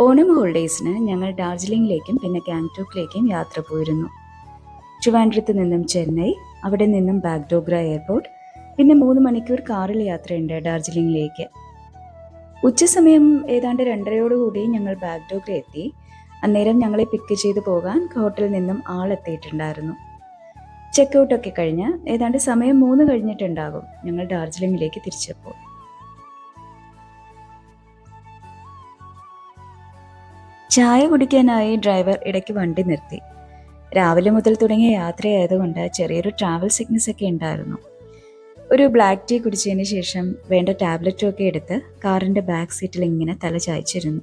ഓണം ഹോളിഡേയ്സിന് ഞങ്ങൾ ഡാർജിലിംഗിലേക്കും പിന്നെ ഗാങ്ടോക്കിലേക്കും യാത്ര പോയിരുന്നു. ട്രിവാൻഡ്രത്ത് നിന്നും ചെന്നൈ, അവിടെ നിന്നും ബാഗ്ഡോഗ്ര എയർപോർട്ട്, പിന്നെ 3 മണിക്കൂർ കാറിൽ യാത്രയുണ്ട് ഡാർജിലിംഗിലേക്ക്. ഉച്ചസമയം ഏതാണ്ട് 2:30 ഞങ്ങൾ ബാഗ്ഡോഗ്ര എത്തി. അന്നേരം ഞങ്ങളെ പിക്ക് ചെയ്ത് പോകാൻ ഹോട്ടലിൽ നിന്നും ആളെത്തിയിട്ടുണ്ടായിരുന്നു. ചെക്കൗട്ടൊക്കെ കഴിഞ്ഞ് ഏതാണ്ട് സമയം 3 കഴിഞ്ഞിട്ടുണ്ടാകും ഞങ്ങൾ ഡാർജിലിംഗിലേക്ക് തിരിച്ചപ്പോൾ. ചായ കുടിക്കാനായി ഡ്രൈവർ ഇടയ്ക്ക് വണ്ടി നിർത്തി. രാവിലെ മുതൽ തുടങ്ങിയ യാത്രയായതുകൊണ്ട് ചെറിയൊരു ട്രാവൽ സിക്നസ് ഒക്കെ ഉണ്ടായിരുന്നു. ഒരു ബ്ലാക്ക് ടീ കുടിച്ചതിന് ശേഷം വേണ്ട ടാബ്ലറ്റും ഒക്കെ എടുത്ത് കാറിന്റെ ബാക്ക് സീറ്റിൽ ഇങ്ങനെ തല ചായ്ച്ചിരുന്നു.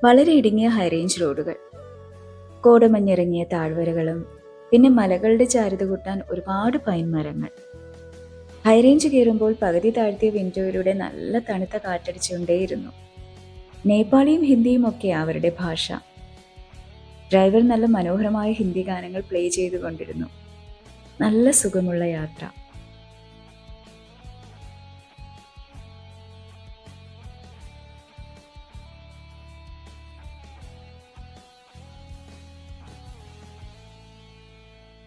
വളരെ ഇടുങ്ങിയ ഹൈറേഞ്ച് റോഡുകൾ, കോടമഞ്ഞിറങ്ങിയ താഴ്വരകളും പിന്നെ മലകളുടെ ചാരുത കൂട്ടാൻ ഒരുപാട് പൈൻ മരങ്ങൾ. ഹൈറേഞ്ച് കയറുമ്പോൾ പകുതി താഴ്ത്തിയ വിൻഡോയിലൂടെ നല്ല തണുത്ത കാറ്റടിച്ചുകൊണ്ടേയിരുന്നു. നേപ്പാളിയും ഹിന്ദിയും ഒക്കെ അവരുടെ ഭാഷ. ഡ്രൈവർ നല്ല മനോഹരമായ ഹിന്ദി ഗാനങ്ങൾ പ്ലേ ചെയ്തുകൊണ്ടിരുന്നു. നല്ല സുഖമുള്ള യാത്ര.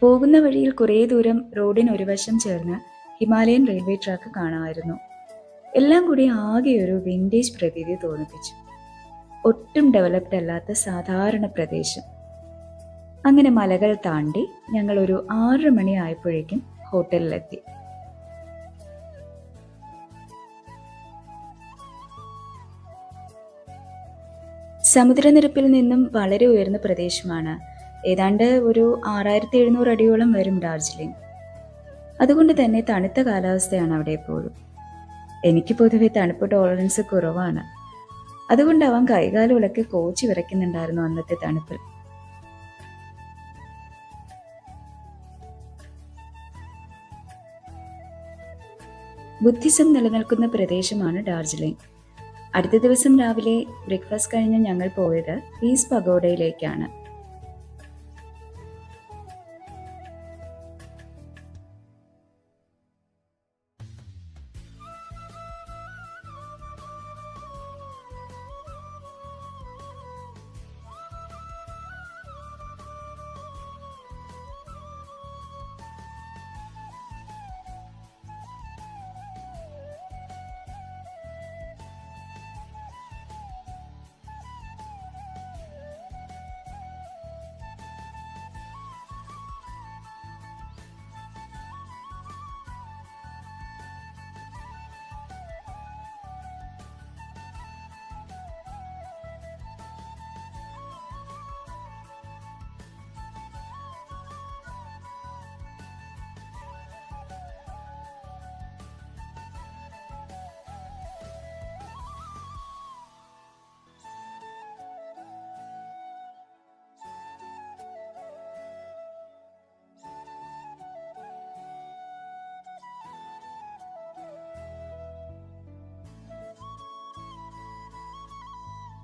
പോകുന്ന വഴിയിൽ കുറേ ദൂരം റോഡിന് ഒരു വശം ചേർന്ന് ഹിമാലയൻ റെയിൽവേ ട്രാക്ക് കാണാമായിരുന്നു. എല്ലാം കൂടി ആകെ ഒരു വിൻറ്റേജ് പ്രതീതി തോന്നിപ്പിച്ചു. ഒട്ടും ഡെവലപ്ഡ് അല്ലാത്ത സാധാരണ പ്രദേശം. അങ്ങനെ മലകൾ താണ്ടി ഞങ്ങൾ ഒരു 6 മണി ആയപ്പോഴേക്കും ഹോട്ടലിലെത്തി. സമുദ്രനിരപ്പിൽ നിന്നും വളരെ ഉയർന്ന പ്രദേശമാണ്. ഏതാണ്ട് ഒരു 6700 അടിയോളം വരും ഡാർജിലിംഗ്. അതുകൊണ്ട് തന്നെ തണുത്ത കാലാവസ്ഥയാണ് അവിടെ എപ്പോഴും. എനിക്ക് പൊതുവെ തണുപ്പ് ടോളറൻസ് കുറവാണ്. അതുകൊണ്ടാവാൻ കൈകാലുകളൊക്കെ കോച്ചി വിറയ്ക്കുന്നുണ്ടായിരുന്നു അന്നത്തെ തണുപ്പിൽ. ബുദ്ധിസം നിലനിൽക്കുന്ന പ്രദേശമാണ് ഡാർജിലിംഗ്. അടുത്ത ദിവസം രാവിലെ ബ്രേക്ക്ഫാസ്റ്റ് കഴിഞ്ഞ് ഞങ്ങൾ പോയത് പീസ് പഗോഡയിലേക്കാണ്.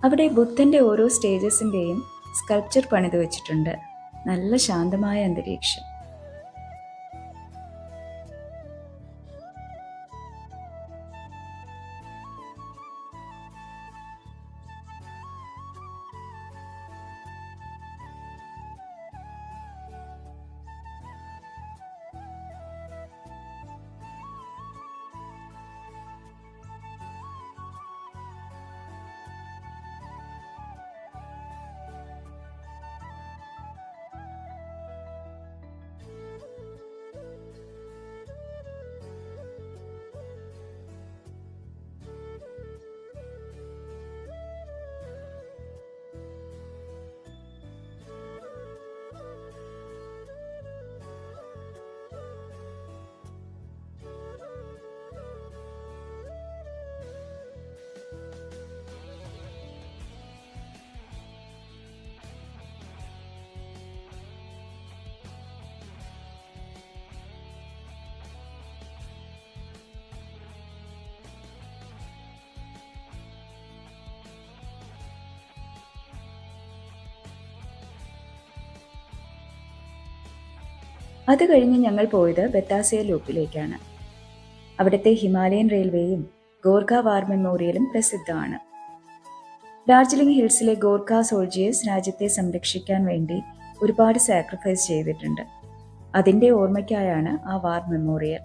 അവിടെ ബുദ്ധന്റെ ഓരോ സ്റ്റേജസിന്റെയും സ്കൾപ്ചർ പണിത് വെച്ചിട്ടുണ്ട്. നല്ല ശാന്തമായ അന്തരീക്ഷം. അത് കഴിഞ്ഞ് ഞങ്ങൾ പോയത് ബത്താസിയ ലൂപ്പിലേക്കാണ്. അവിടുത്തെ ഹിമാലയൻ റെയിൽവേയും ഗോർഖ വാർ മെമ്മോറിയലും പ്രസിദ്ധമാണ്. ഡാർജിലിംഗ് ഹിൽസിലെ ഗോർഖ സോൾജിയേഴ്സ് രാജ്യത്തെ സംരക്ഷിക്കാൻ വേണ്ടി ഒരുപാട് സാക്രിഫൈസ് ചെയ്തിട്ടുണ്ട്. അതിൻ്റെ ഓർമ്മയ്ക്കായാണ് ആ വാർ മെമ്മോറിയൽ.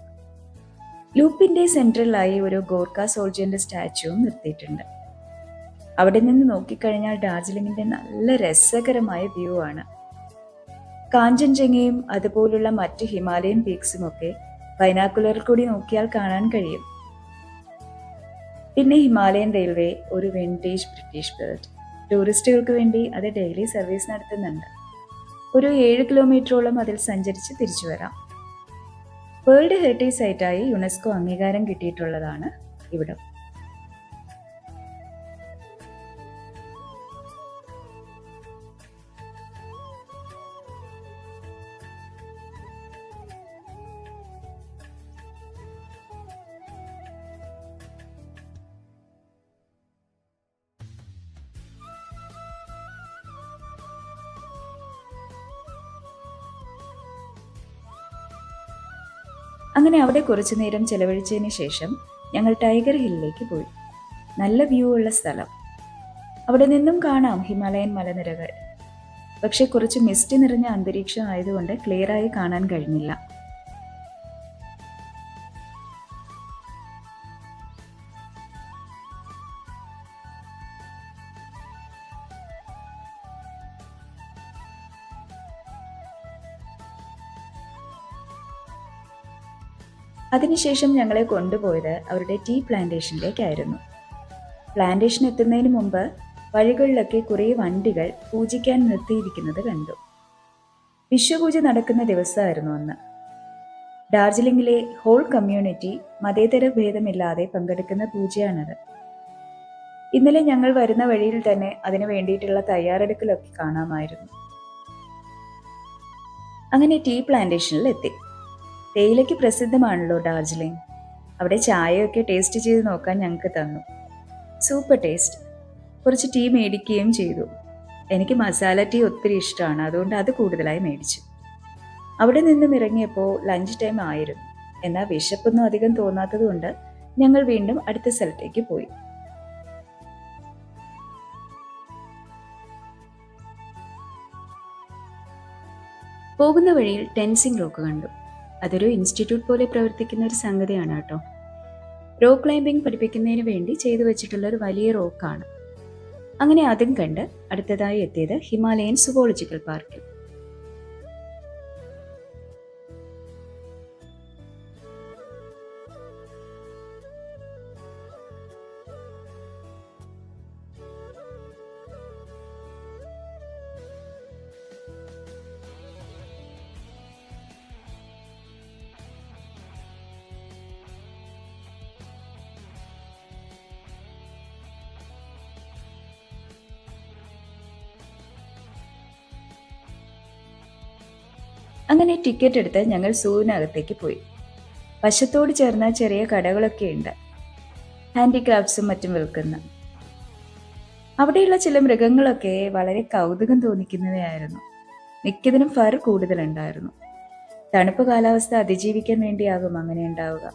ലൂപ്പിന്റെ സെൻട്രലായി ഒരു ഗോർഖ സോൾജിയറിന്റെ സ്റ്റാച്യുവും നിർത്തിയിട്ടുണ്ട്. അവിടെ നിന്ന് നോക്കിക്കഴിഞ്ഞാൽ ഡാർജിലിംഗിന്റെ നല്ല രസകരമായ വ്യൂ ആണ്. കാഞ്ചൻജംഗയും അതുപോലുള്ള മറ്റ് ഹിമാലയൻ പീക്സും ഒക്കെ ബൈനാക്കുലറിൽ കൂടി നോക്കിയാൽ കാണാൻ കഴിയും. പിന്നെ ഹിമാലയൻ റെയിൽവേ ഒരു വിൻറ്റേജ് ബ്രിട്ടീഷ് ബിൽഡ്. ടൂറിസ്റ്റുകൾക്ക് വേണ്ടി അത് ഡെയിലി സർവീസ് നടത്തുന്നുണ്ട്. ഒരു 7 കിലോമീറ്ററോളം അതിൽ സഞ്ചരിച്ച് തിരിച്ചു വരാം. വേൾഡ് ഹെറിറ്റേജ് സൈറ്റായി യുനെസ്കോ അംഗീകാരം കിട്ടിയിട്ടുള്ളതാണ് ഇവിടം. അങ്ങനെ അവിടെ കുറച്ചു നേരം ചെലവഴിച്ചതിന് ശേഷം ഞങ്ങൾ ടൈഗർ ഹില്ലിലേക്ക് പോയി. നല്ല വ്യൂ ഉള്ള സ്ഥലം. അവിടെ നിന്നും കാണാം ഹിമാലയൻ മലനിരകൾ. പക്ഷെ കുറച്ച് മിസ്റ്റ് നിറഞ്ഞ അന്തരീക്ഷം ആയതുകൊണ്ട് ക്ലിയറായി കാണാൻ കഴിഞ്ഞില്ല. അതിനുശേഷം ഞങ്ങളെ കൊണ്ടുപോയത് അവരുടെ ടീ പ്ലാന്റേഷനിലേക്കായിരുന്നു. പ്ലാന്റേഷൻ എത്തുന്നതിന് മുമ്പ് വഴികളിലൊക്കെ കുറേ വണ്ടികൾ പൂജിക്കാൻ നിർത്തിയിരിക്കുന്നത് കണ്ടു. വിശ്വപൂജ നടക്കുന്ന ദിവസമായിരുന്നു അന്ന്. ഡാർജിലിംഗിലെ ഹോൾ കമ്മ്യൂണിറ്റി മതേതര ഭേദമില്ലാതെ പങ്കെടുക്കുന്ന പൂജയാണത്. ഇന്നലെ ഞങ്ങൾ വരുന്ന വഴിയിൽ തന്നെ അതിനു വേണ്ടിയിട്ടുള്ള തയ്യാറെടുക്കലൊക്കെ കാണാമായിരുന്നു. അങ്ങനെ ടീ പ്ലാന്റേഷനിൽ എത്തി. തേയിലയ്ക്ക് പ്രസിദ്ധമാണല്ലോ ഡാർജിലിംഗ്. അവിടെ ചായയൊക്കെ ടേസ്റ്റ് ചെയ്ത് നോക്കാൻ ഞങ്ങൾക്ക് തന്നു. Super taste. കുറച്ച് ടീ മേടിക്കുകയും ചെയ്തു. എനിക്ക് മസാല ടീ ഒത്തിരി ഇഷ്ടമാണ്, അതുകൊണ്ട് അത് കൂടുതലായി മേടിച്ചു. അവിടെ നിന്നും ഇറങ്ങിയപ്പോൾ ലഞ്ച് ടൈം ആയിരുന്നു. എന്നാൽ വിശപ്പൊന്നും അധികം തോന്നാത്തതുകൊണ്ട് ഞങ്ങൾ വീണ്ടും അടുത്ത സ്ഥലത്തേക്ക് പോയി. പോകുന്ന വഴിയിൽ ടെൻസിംഗ് റോക്ക് കണ്ടു. അതൊരു ഇൻസ്റ്റിറ്റ്യൂട്ട് പോലെ പ്രവർത്തിക്കുന്ന ഒരു സംഗതിയാണ് കേട്ടോ. റോക്ക് ക്ലൈംബിംഗ് പഠിപ്പിക്കുന്നതിന് വേണ്ടി ചെയ്തു വെച്ചിട്ടുള്ള ഒരു വലിയ റോക്കാണ്. അങ്ങനെ അതും കണ്ട് അടുത്തതായി എത്തിയത് ഹിമാലയൻ സുവോളജിക്കൽ പാർക്കിൽ. അങ്ങനെ ടിക്കറ്റ് എടുത്ത് ഞങ്ങൾ സൂവിനകത്തേക്ക് പോയി. വശത്തോട് ചേർന്ന ചെറിയ കടകളൊക്കെ ഉണ്ട്, ഹാൻഡിക്രാഫ്റ്റ്സും മറ്റും വിൽക്കുന്ന. അവിടെയുള്ള ചില മൃഗങ്ങളൊക്കെ വളരെ കൗതുകം തോന്നിക്കുന്നവയായിരുന്നു. മിക്കതിനും ഫർ കൂടുതലുണ്ടായിരുന്നു. തണുപ്പ് കാലാവസ്ഥ അതിജീവിക്കാൻ വേണ്ടിയാകും അങ്ങനെ ഉണ്ടാവുക.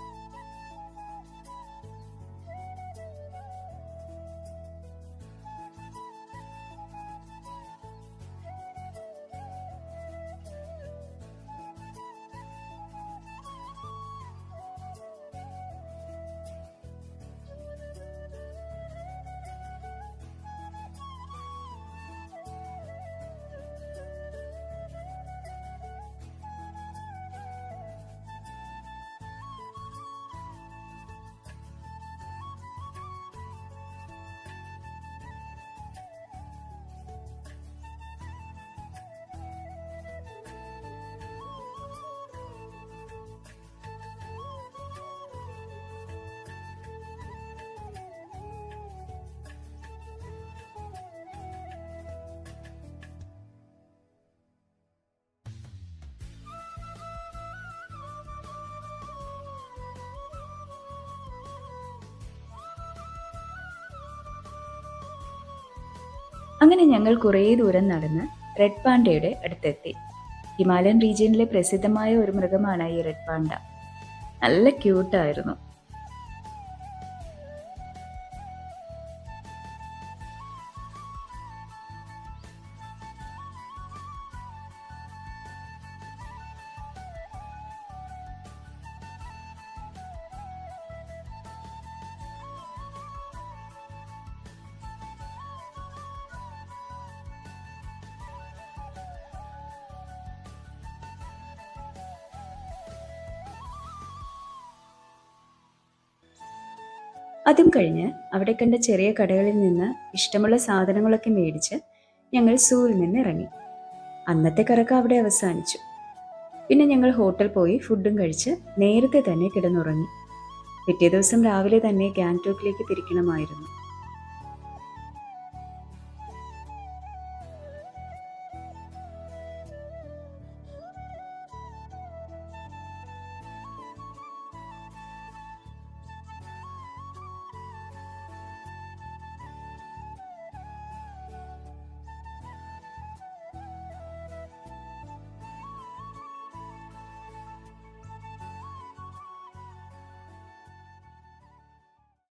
അങ്ങനെ ഞങ്ങൾ കുറേ ദൂരം നടന്ന് റെഡ് പാണ്ടയുടെ അടുത്തെത്തി. ഹിമാലയൻ റീജിയനിലെ പ്രസിദ്ധമായ ഒരു മൃഗമാണ് ഈ റെഡ് പാണ്ട. നല്ല ക്യൂട്ടായിരുന്നു. അതും കഴിഞ്ഞ് അവിടെ കണ്ട ചെറിയ കടകളിൽ നിന്ന് ഇഷ്ടമുള്ള സാധനങ്ങളൊക്കെ മേടിച്ച് ഞങ്ങൾ സൂവിൽ നിന്ന് ഇറങ്ങി. അന്നത്തെ കറക്കം അവിടെ അവസാനിച്ചു. പിന്നെ ഞങ്ങൾ ഹോട്ടൽ പോയി ഫുഡും കഴിച്ച് നേരത്തെ തന്നെ കിടന്നുറങ്ങി. പിറ്റേ ദിവസം രാവിലെ തന്നെ ഗാങ്ടോക്കിലേക്ക് തിരിക്കണമായിരുന്നു.